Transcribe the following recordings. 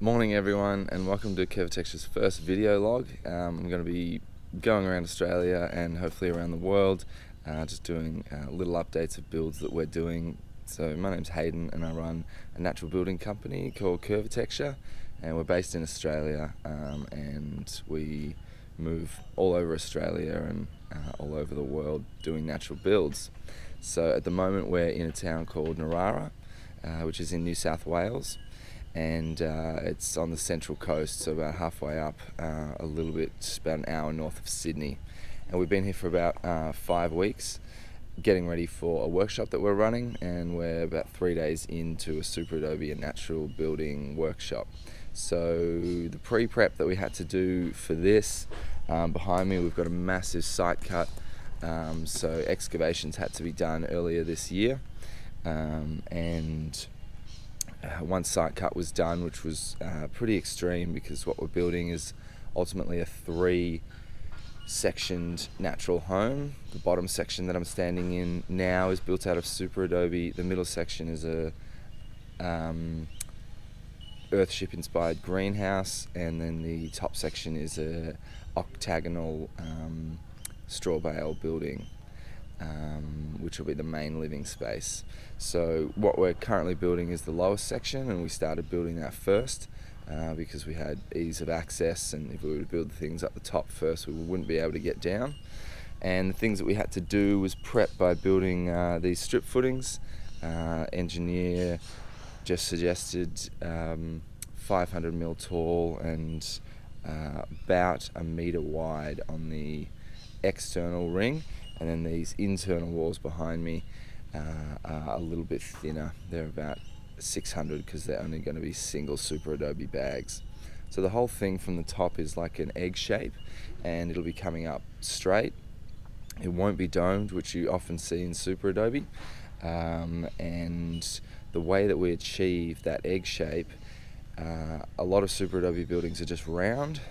Morning everyone, and welcome to Curvatecture's first video log. I'm going to be going around Australia and hopefully around the world, just doing little updates of builds that we're doing. So my name's Hayden and I run a natural building company called Curvatecture, and we're based in Australia, and we move all over Australia and all over the world doing natural builds. So at the moment we're in a town called Narara, which is in New South Wales. And it's on the central coast, so about halfway up, a little bit, just about an hour north of Sydney. And we've been here for about 5 weeks, getting ready for a workshop that we're running, and we're about 3 days into a SuperAdobe and natural building workshop. So the pre-prep that we had to do for this, behind me we've got a massive site cut, so excavations had to be done earlier this year, and one site cut was done, which was pretty extreme, because what we're building is ultimately a 3-sectioned natural home. The bottom section that I'm standing in now is built out of SuperAdobe. The middle section is a Earthship inspired greenhouse, and then the top section is a octagonal straw bale building, which will be the main living space. So what we're currently building is the lowest section, and we started building that first because we had ease of access, and if we were to build the things up the top first we wouldn't be able to get down. And the things that we had to do was prep by building these strip footings. Engineer just suggested 500mm tall and about a metre wide on the external ring, and then these internal walls behind me are a little bit thinner. They're about 600 because they're only going to be single SuperAdobe bags. So the whole thing from the top is like an egg shape, and it'll be coming up straight. It won't be domed, which you often see in SuperAdobe, and the way that we achieve that egg shape, a lot of SuperAdobe buildings are just round,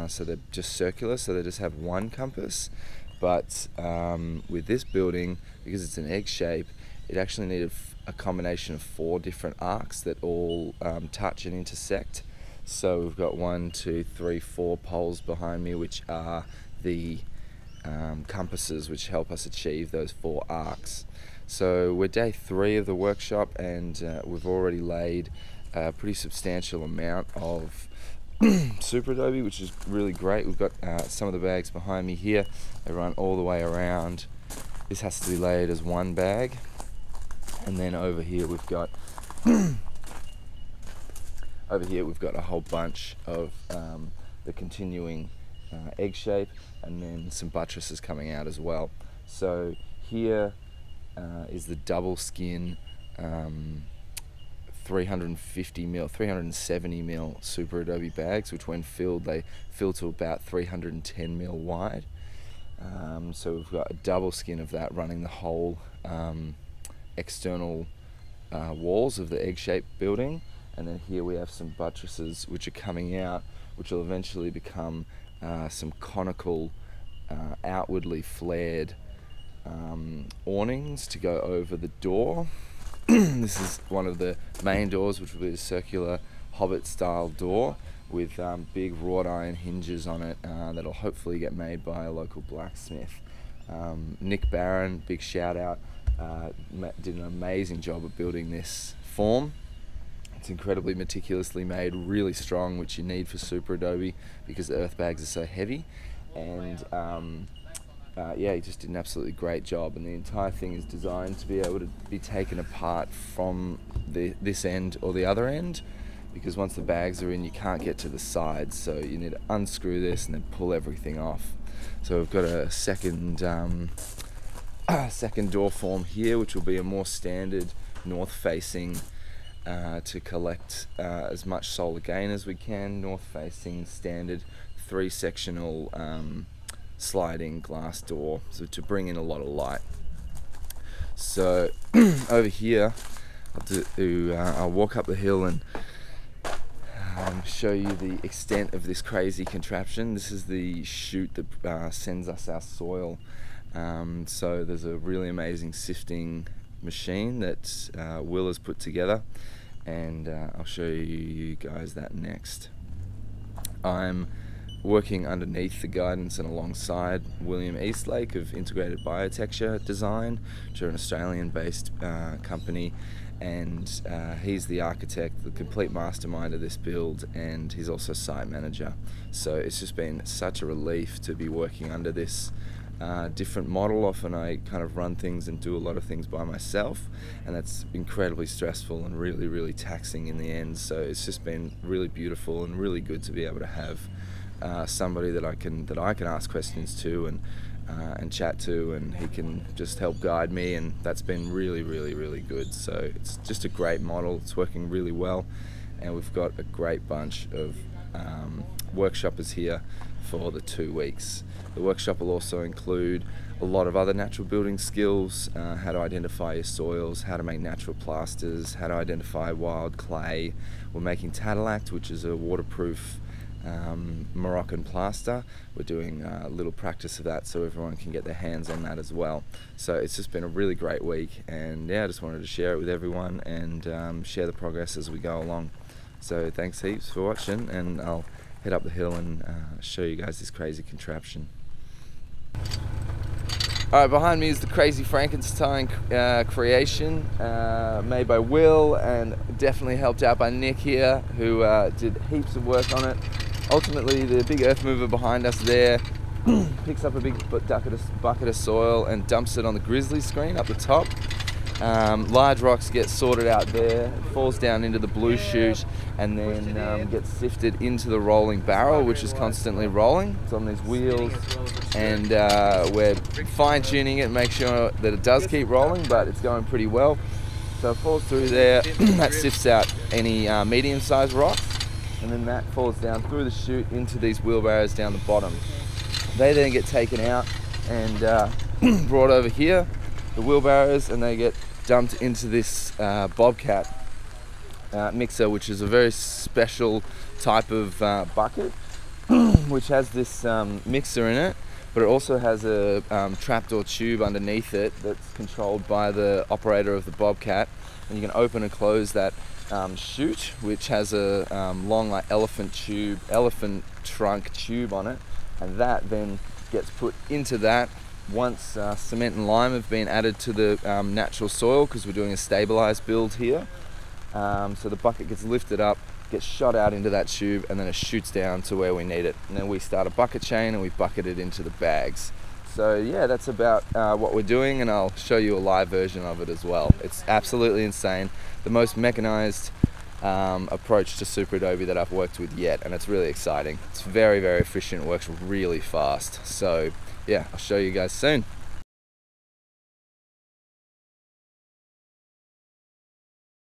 so they're just circular, so they just have one compass. But with this building, because it's an egg shape, it actually needed a combination of 4 different arcs that all touch and intersect. So we've got 1, 2, 3, 4 poles behind me, which are the compasses which help us achieve those 4 arcs. So we're day 3 of the workshop, and we've already laid a pretty substantial amount of SuperAdobe, which is really great. We've got some of the bags behind me here. They run all the way around. This has to be laid as one bag, and then over here we've got a whole bunch of the continuing egg shape, and then some buttresses coming out as well. So here is the double skin 350mm, 370mm SuperAdobe bags, which when filled, they fill to about 310mm wide. So we've got a double skin of that running the whole external walls of the egg-shaped building. And then here we have some buttresses which are coming out, which will eventually become some conical, outwardly flared awnings to go over the door. This is one of the main doors, which will be a circular Hobbit style door with big wrought iron hinges on it, that'll hopefully get made by a local blacksmith. Nick Barron, big shout out, did an amazing job of building this form. It's incredibly meticulously made, really strong, which you need for SuperAdobe because the earth bags are so heavy. And yeah, he just did an absolutely great job, and the entire thing is designed to be able to be taken apart from this end or the other end, because once the bags are in you can't get to the sides, so you need to unscrew this and then pull everything off. So we've got a second door form here, which will be a more standard north facing, to collect as much solar gain as we can, north facing standard 3-sectional sliding glass door, so to bring in a lot of light. So over here I'll walk up the hill and show you the extent of this crazy contraption. This is the chute that sends us our soil. So there's a really amazing sifting machine that Will has put together, and I'll show you guys that next. I'm working underneath the guidance and alongside William Eastlake of Integrated Biotecture Design, which are an Australian-based company, and he's the architect, the complete mastermind of this build, and he's also site manager. So it's just been such a relief to be working under this different model. Often I kind of run things and do a lot of things by myself, and that's incredibly stressful and really taxing in the end. So it's just been really beautiful and really good to be able to have somebody that I can ask questions to and chat to, and he can just help guide me, and that's been really good. So it's just a great model. It's working really well, and we've got a great bunch of workshoppers here for the 2 weeks. The workshop will also include a lot of other natural building skills, how to identify your soils, how to make natural plasters, how to identify wild clay. We're making Tatalact, which is a waterproof Moroccan plaster. We're doing a little practice of that so everyone can get their hands on that as well. So it's just been a really great week, and yeah, I just wanted to share it with everyone and share the progress as we go along. So thanks heaps for watching, and I'll head up the hill and show you guys this crazy contraption. Alright, behind me is the Crazy Frankenstein creation made by Will, and definitely helped out by Nick here, who did heaps of work on it. Ultimately, the big earth mover behind us there picks up a big bucket of soil and dumps it on the grizzly screen up the top. Large rocks get sorted out there, falls down into the blue chute, and then gets sifted into the rolling barrel, which is constantly rolling. It's on these wheels, and we're fine-tuning it, make sure that it does keep rolling, but it's going pretty well. So it falls through there, that sifts out any medium-sized rocks, and then that falls down through the chute into these wheelbarrows down the bottom. They then get taken out and brought over here, the wheelbarrows, and they get dumped into this Bobcat Mixer, which is a very special type of bucket, which has this mixer in it, but it also has a trapdoor tube underneath it that's controlled by the operator of the Bobcat, and you can open and close that chute, which has a long, like, elephant trunk tube on it, and that then gets put into that once cement and lime have been added to the natural soil, because we're doing a stabilized build here. So the bucket gets lifted up, gets shot out into that tube, and then it shoots down to where we need it, and then we start a bucket chain and we bucket it into the bags. So yeah, that's about what we're doing, and I'll show you a live version of it as well. It's absolutely insane. The most mechanized approach to SuperAdobe that I've worked with yet, and it's really exciting. It's very efficient, works really fast. So yeah, I'll show you guys soon.